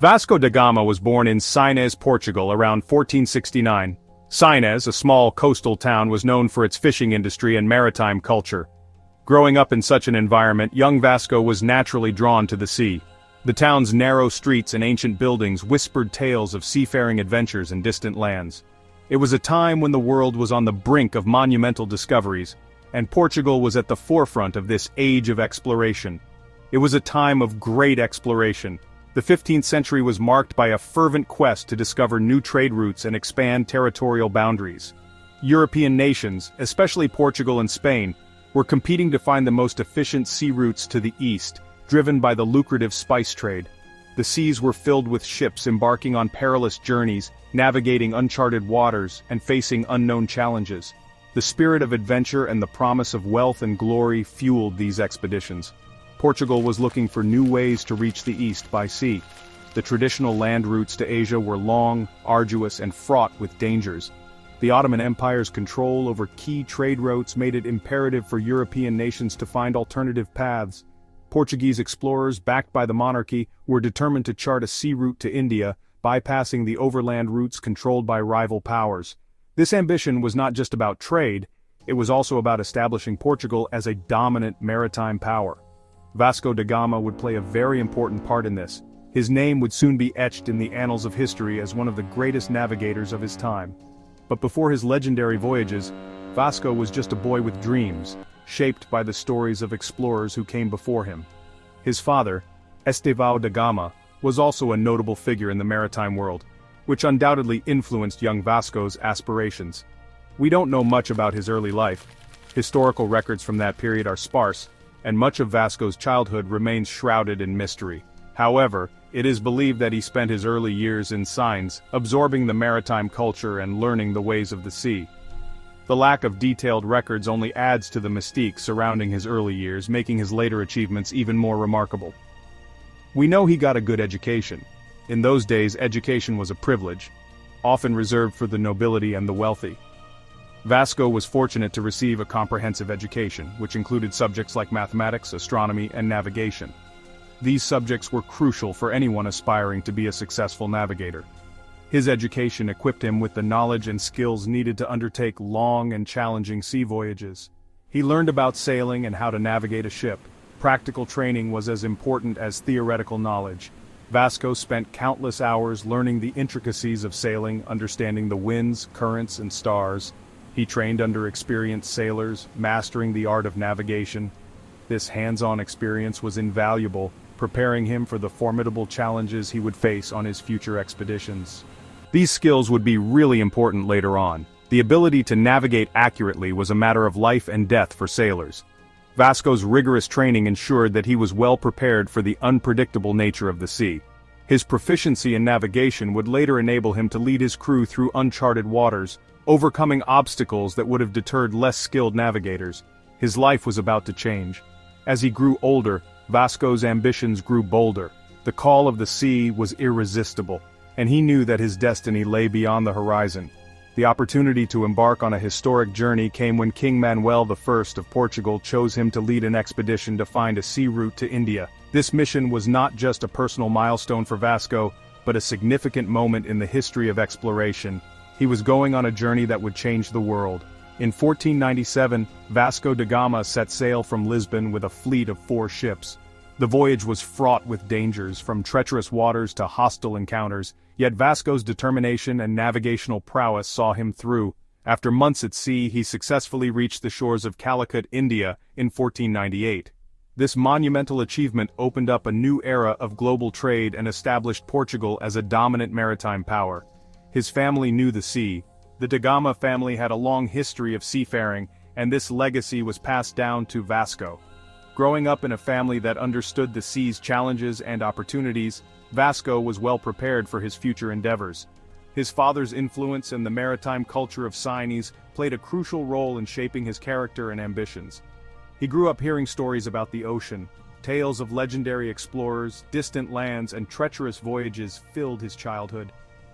Vasco da Gama was born in Sines, Portugal around 1469. Sines, a small coastal town, was known for its fishing industry and maritime culture. Growing up in such an environment, young Vasco was naturally drawn to the sea. The town's narrow streets and ancient buildings whispered tales of seafaring adventures in distant lands. It was a time when the world was on the brink of monumental discoveries, and Portugal was at the forefront of this age of exploration. It was a time of great exploration. The 15th century was marked by a fervent quest to discover new trade routes and expand territorial boundaries. European nations, especially Portugal and Spain, were competing to find the most efficient sea routes to the east, driven by the lucrative spice trade. The seas were filled with ships embarking on perilous journeys, navigating uncharted waters, and facing unknown challenges. The spirit of adventure and the promise of wealth and glory fueled these expeditions. Portugal was looking for new ways to reach the east by sea. The traditional land routes to Asia were long, arduous, and fraught with dangers. The Ottoman Empire's control over key trade routes made it imperative for European nations to find alternative paths. Portuguese explorers, backed by the monarchy, were determined to chart a sea route to India, bypassing the overland routes controlled by rival powers. This ambition was not just about trade, it was also about establishing Portugal as a dominant maritime power. Vasco da Gama would play a very important part in this. His name would soon be etched in the annals of history as one of the greatest navigators of his time. But before his legendary voyages, Vasco was just a boy with dreams, shaped by the stories of explorers who came before him. His father, Estevão da Gama, was also a notable figure in the maritime world, which undoubtedly influenced young Vasco's aspirations. We don't know much about his early life. Historical records from that period are sparse, and much of Vasco's childhood remains shrouded in mystery. However, it is believed that he spent his early years in Sines, absorbing the maritime culture and learning the ways of the sea. The lack of detailed records only adds to the mystique surrounding his early years, making his later achievements even more remarkable. We know he got a good education. In those days, education was a privilege, often reserved for the nobility and the wealthy. Vasco was fortunate to receive a comprehensive education, which included subjects like mathematics, astronomy, and navigation. These subjects were crucial for anyone aspiring to be a successful navigator. His education equipped him with the knowledge and skills needed to undertake long and challenging sea voyages. He learned about sailing and how to navigate a ship. Practical training was as important as theoretical knowledge. Vasco spent countless hours learning the intricacies of sailing, understanding the winds, currents, and stars. He trained under experienced sailors, mastering the art of navigation. This hands-on experience was invaluable, preparing him for the formidable challenges he would face on his future expeditions. These skills would be really important later on. The ability to navigate accurately was a matter of life and death for sailors. Vasco's rigorous training ensured that he was well prepared for the unpredictable nature of the sea. His proficiency in navigation would later enable him to lead his crew through uncharted waters, overcoming obstacles that would have deterred less skilled navigators. His life was about to change. As he grew older, Vasco's ambitions grew bolder. The call of the sea was irresistible, and he knew that his destiny lay beyond the horizon. The opportunity to embark on a historic journey came when King Manuel I of Portugal chose him to lead an expedition to find a sea route to India. This mission was not just a personal milestone for Vasco, but a significant moment in the history of exploration. He was going on a journey that would change the world. In 1497, Vasco da Gama set sail from Lisbon with a fleet of 4 ships. The voyage was fraught with dangers, from treacherous waters to hostile encounters, yet Vasco's determination and navigational prowess saw him through. After months at sea, he successfully reached the shores of Calicut, India, in 1498. This monumental achievement opened up a new era of global trade and established Portugal as a dominant maritime power. His family knew the sea. The da Gama family had a long history of seafaring, and this legacy was passed down to Vasco. Growing up in a family that understood the sea's challenges and opportunities, Vasco was well prepared for his future endeavors. His father's influence and the maritime culture of Sines played a crucial role in shaping his character and ambitions. He grew up hearing stories about the ocean. Tales of legendary explorers, distant lands, and treacherous voyages filled his childhood.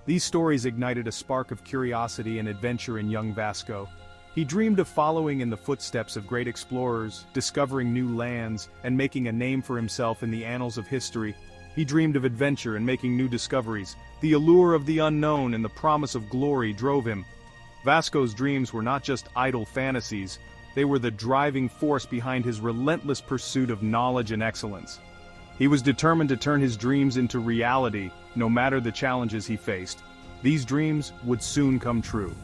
These stories ignited a spark of curiosity and adventure in young Vasco. He dreamed of following in the footsteps of great explorers, discovering new lands, and making a name for himself in the annals of history. He dreamed of adventure and making new discoveries. The allure of the unknown and the promise of glory drove him. Vasco's dreams were not just idle fantasies, they were the driving force behind his relentless pursuit of knowledge and excellence. He was determined to turn his dreams into reality, no matter the challenges he faced. These dreams would soon come true.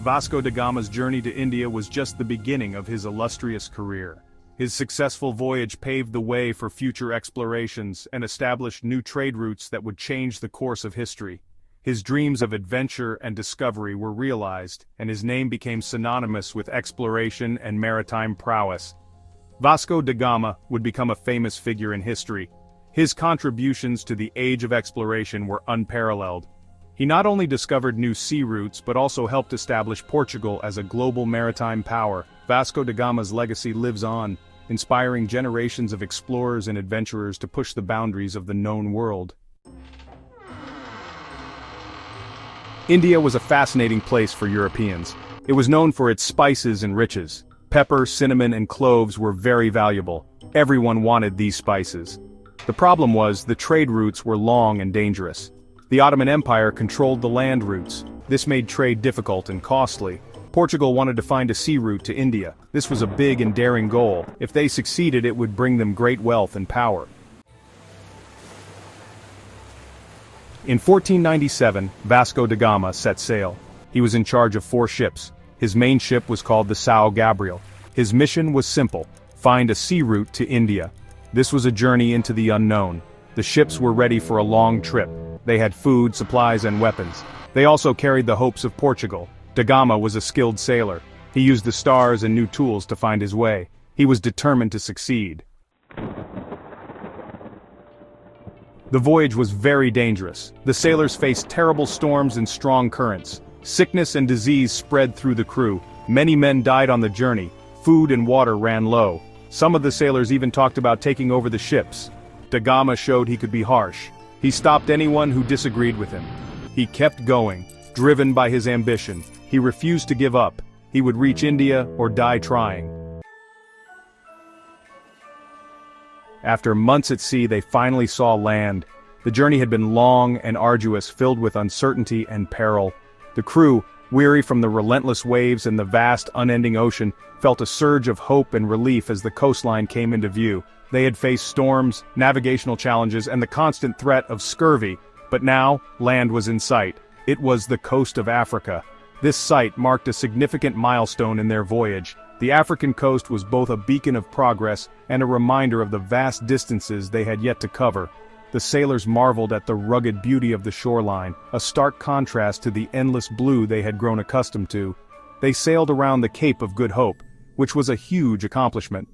Vasco da Gama's journey to India was just the beginning of his illustrious career. His successful voyage paved the way for future explorations and established new trade routes that would change the course of history. His dreams of adventure and discovery were realized, and his name became synonymous with exploration and maritime prowess. Vasco da Gama would become a famous figure in history. His contributions to the age of exploration were unparalleled. He not only discovered new sea routes but also helped establish Portugal as a global maritime power. Vasco da Gama's legacy lives on, inspiring generations of explorers and adventurers to push the boundaries of the known world. India was a fascinating place for Europeans. It was known for its spices and riches. Pepper, cinnamon, and cloves were very valuable. Everyone wanted these spices. The problem was, the trade routes were long and dangerous. The Ottoman Empire controlled the land routes. This made trade difficult and costly. Portugal wanted to find a sea route to India. This was a big and daring goal. If they succeeded, it would bring them great wealth and power. In 1497, Vasco da Gama set sail. He was in charge of 4 ships. His main ship was called the São Gabriel. His mission was simple: find a sea route to India. This was a journey into the unknown. The ships were ready for a long trip. They had food, supplies, and weapons. They also carried the hopes of Portugal. Da Gama was a skilled sailor. He used the stars and new tools to find his way. He was determined to succeed. The voyage was very dangerous. The sailors faced terrible storms and strong currents. Sickness and disease spread through the crew. Many men died on the journey. Food and water ran low. Some of the sailors even talked about taking over the ships. Da Gama showed he could be harsh. He stopped anyone who disagreed with him. He kept going, driven by his ambition. He refused to give up. He would reach India or die trying. After months at sea, they finally saw land. The journey had been long and arduous, filled with uncertainty and peril. The crew, weary from the relentless waves and the vast, unending ocean, felt a surge of hope and relief as the coastline came into view. They had faced storms, navigational challenges, and the constant threat of scurvy, but now, land was in sight. It was the coast of Africa. This sight marked a significant milestone in their voyage. The African coast was both a beacon of progress and a reminder of the vast distances they had yet to cover. The sailors marveled at the rugged beauty of the shoreline, a stark contrast to the endless blue they had grown accustomed to. They sailed around the Cape of Good Hope, which was a huge accomplishment.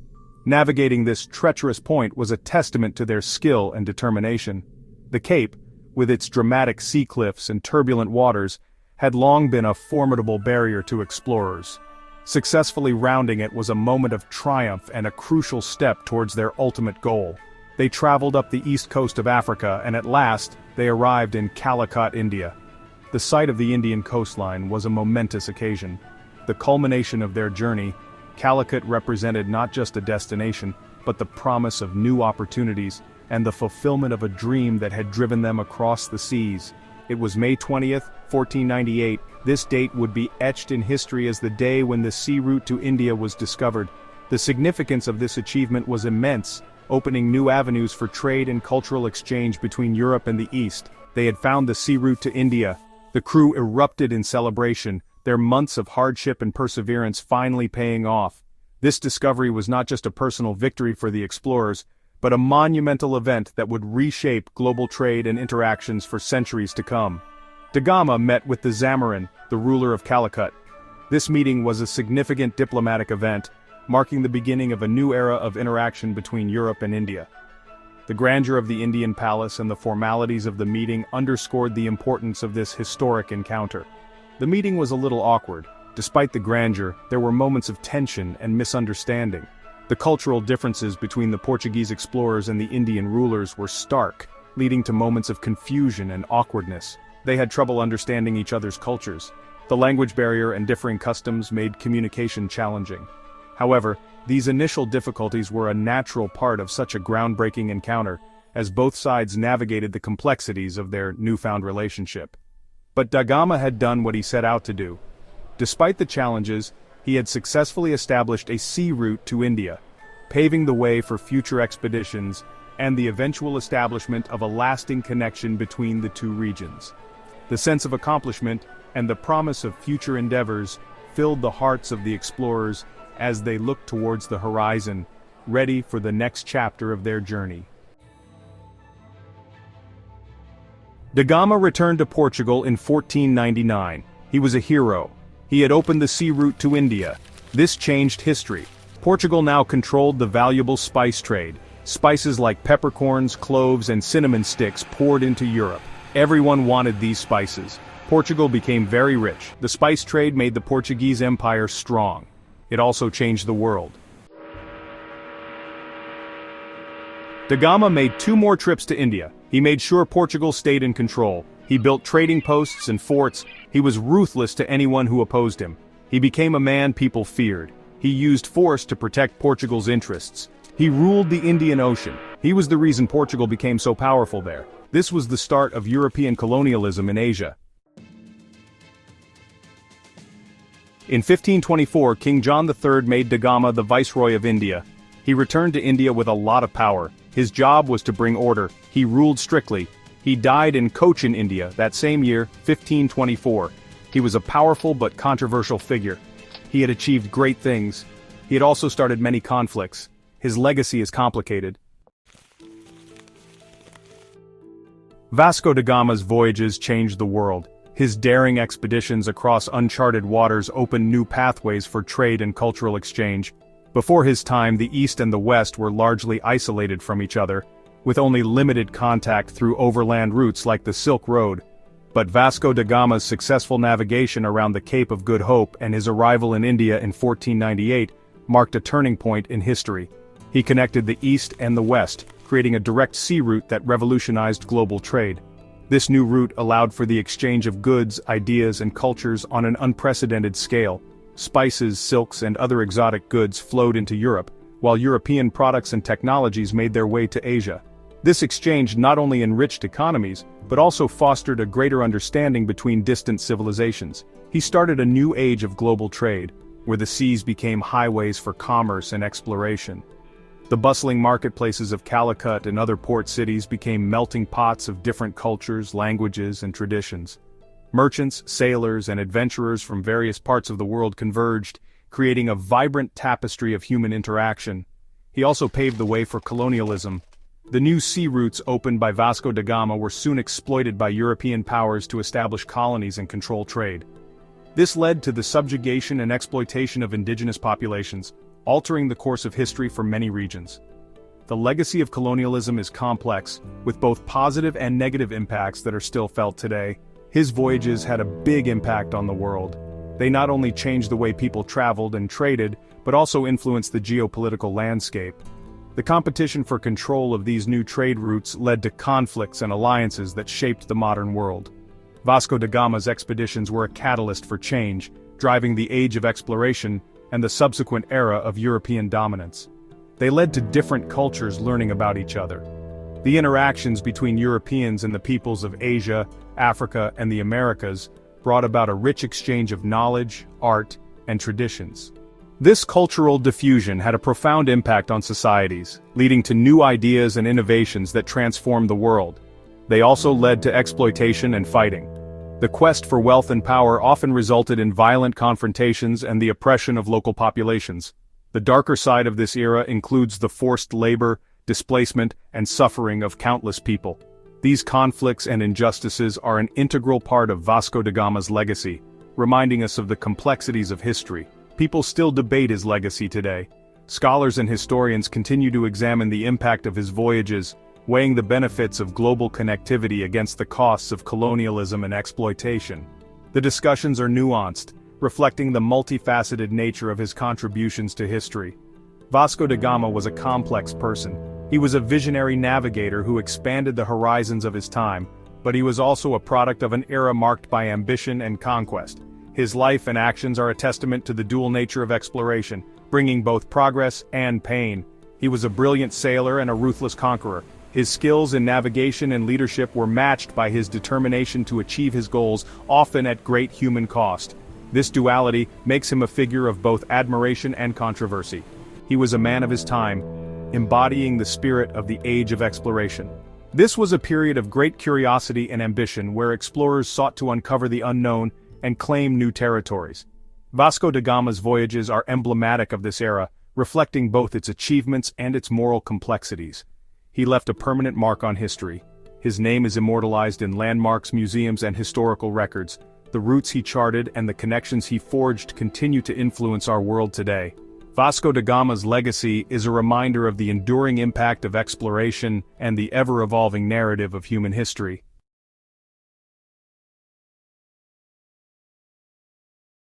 Navigating this treacherous point was a testament to their skill and determination. The Cape, with its dramatic sea cliffs and turbulent waters, had long been a formidable barrier to explorers. Successfully rounding it was a moment of triumph and a crucial step towards their ultimate goal. They traveled up the east coast of Africa and at last, they arrived in Calicut, India. The sight of the Indian coastline was a momentous occasion. The culmination of their journey, Calicut represented not just a destination, but the promise of new opportunities and the fulfillment of a dream that had driven them across the seas. It was May 20th, 1498. This date would be etched in history as the day when the sea route to India was discovered. The significance of this achievement was immense, opening new avenues for trade and cultural exchange between Europe and the East. They had found the sea route to India. The crew erupted in celebration, their months of hardship and perseverance finally paying off. This discovery was not just a personal victory for the explorers, but a monumental event that would reshape global trade and interactions for centuries to come. Da Gama met with the Zamorin, the ruler of Calicut. This meeting was a significant diplomatic event, marking the beginning of a new era of interaction between Europe and India. The grandeur of the Indian palace and the formalities of the meeting underscored the importance of this historic encounter. The meeting was a little awkward. Despite the grandeur, there were moments of tension and misunderstanding. The cultural differences between the Portuguese explorers and the Indian rulers were stark, leading to moments of confusion and awkwardness. They had trouble understanding each other's cultures. The language barrier and differing customs made communication challenging. However, these initial difficulties were a natural part of such a groundbreaking encounter. as both sides navigated the complexities of their newfound relationship. But da Gama had done what he set out to do. Despite the challenges, he had successfully established a sea route to India, paving the way for future expeditions and the eventual establishment of a lasting connection between the two regions. The sense of accomplishment and the promise of future endeavors filled the hearts of the explorers as they looked towards the horizon, ready for the next chapter of their journey. Da Gama returned to Portugal in 1499. He was a hero. He had opened the sea route to India. This changed history. Portugal now controlled the valuable spice trade. Spices like peppercorns, cloves, and cinnamon sticks poured into Europe. Everyone wanted these spices. Portugal became very rich. The spice trade made the Portuguese Empire strong. It also changed the world. Da Gama made 2 more trips to India. He made sure Portugal stayed in control. He built trading posts and forts. He was ruthless to anyone who opposed him. He became a man people feared. He used force to protect Portugal's interests. He ruled the Indian Ocean. He was the reason Portugal became so powerful there. This was the start of European colonialism in Asia. In 1524, King John III made Da Gama the Viceroy of India. He returned to India with a lot of power. His job was to bring order. He ruled strictly. He died in Cochin, India, that same year, 1524. He was a powerful but controversial figure. He had achieved great things. He had also started many conflicts. His legacy is complicated. Vasco da Gama's voyages changed the world. His daring expeditions across uncharted waters opened new pathways for trade and cultural exchange. Before his time, the East and the West were largely isolated from each other, with only limited contact through overland routes like the Silk Road. But Vasco da Gama's successful navigation around the Cape of Good Hope and his arrival in India in 1498 marked a turning point in history. He connected the East and the West, creating a direct sea route that revolutionized global trade. This new route allowed for the exchange of goods, ideas, and cultures on an unprecedented scale. Spices, silks, and other exotic goods flowed into Europe, while European products and technologies made their way to Asia. This exchange not only enriched economies, but also fostered a greater understanding between distant civilizations. He started a new age of global trade, where the seas became highways for commerce and exploration. The bustling marketplaces of Calicut and other port cities became melting pots of different cultures, languages, and traditions. Merchants, sailors, and adventurers from various parts of the world converged, creating a vibrant tapestry of human interaction. He also paved the way for colonialism. The new sea routes opened by Vasco da Gama were soon exploited by European powers to establish colonies and control trade. This led to the subjugation and exploitation of indigenous populations, altering the course of history for many regions. The legacy of colonialism is complex, with both positive and negative impacts that are still felt today. His voyages had a big impact on the world. They not only changed the way people traveled and traded, but also influenced the geopolitical landscape. The competition for control of these new trade routes led to conflicts and alliances that shaped the modern world. Vasco da Gama's expeditions were a catalyst for change, driving the age of exploration and the subsequent era of European dominance. They led to different cultures learning about each other. The interactions between Europeans and the peoples of Asia, Africa, and the Americas brought about a rich exchange of knowledge, art, and traditions. This cultural diffusion had a profound impact on societies, leading to new ideas and innovations that transformed the world. They also led to exploitation and fighting. The quest for wealth and power often resulted in violent confrontations and the oppression of local populations. The darker side of this era includes the forced labor, displacement, and suffering of countless people. These conflicts and injustices are an integral part of Vasco da Gama's legacy, reminding us of the complexities of history. People still debate his legacy today. Scholars and historians continue to examine the impact of his voyages, weighing the benefits of global connectivity against the costs of colonialism and exploitation. The discussions are nuanced, reflecting the multifaceted nature of his contributions to history. Vasco da Gama was a complex person. He was a visionary navigator who expanded the horizons of his time, but he was also a product of an era marked by ambition and conquest. His life and actions are a testament to the dual nature of exploration, bringing both progress and pain. He was a brilliant sailor and a ruthless conqueror, His skills in navigation and leadership were matched by his determination to achieve his goals, often at great human cost. This duality makes him a figure of both admiration and controversy. He was a man of his time, embodying the spirit of the age of exploration. This was a period of great curiosity and ambition where explorers sought to uncover the unknown and claim new territories. Vasco da Gama's voyages are emblematic of this era, reflecting both its achievements and its moral complexities. He left a permanent mark on history. His name is immortalized in landmarks, museums, and historical records. The routes he charted and the connections he forged continue to influence our world today. Vasco da Gama's legacy is a reminder of the enduring impact of exploration and the ever-evolving narrative of human history.